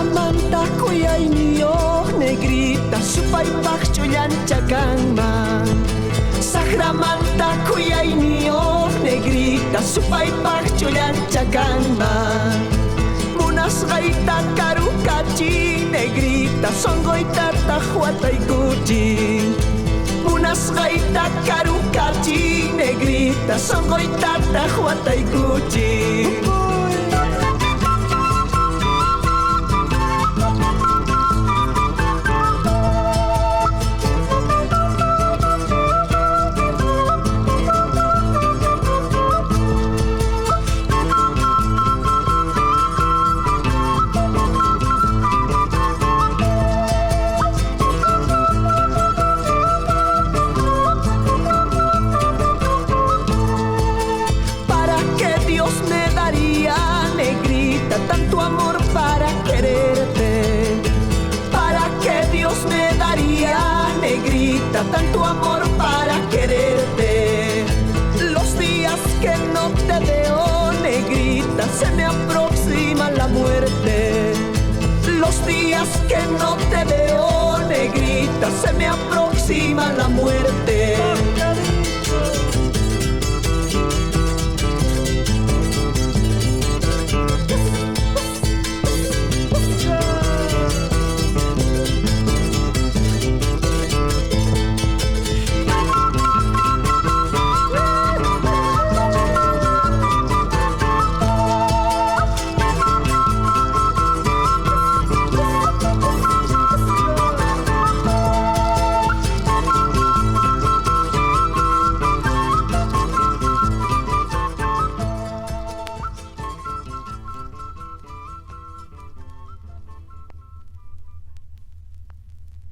Saqramanta kuyayniyuq negrita supaypaq chullancha kanman. Saqramanta kuyayniyuq negrita supaypaq chullancha kanman. Munasqayta karukachi negrita songoytataq wataykuchin. Munasqayta karukachi negrita songoytataq wataykuchin. Tanto amor para quererte, para que Dios me daría, negrita, tanto amor para quererte. Los días que no te veo, negrita, se me aproxima la muerte. Los días que no te veo, negrita, se me aproxima la muerte.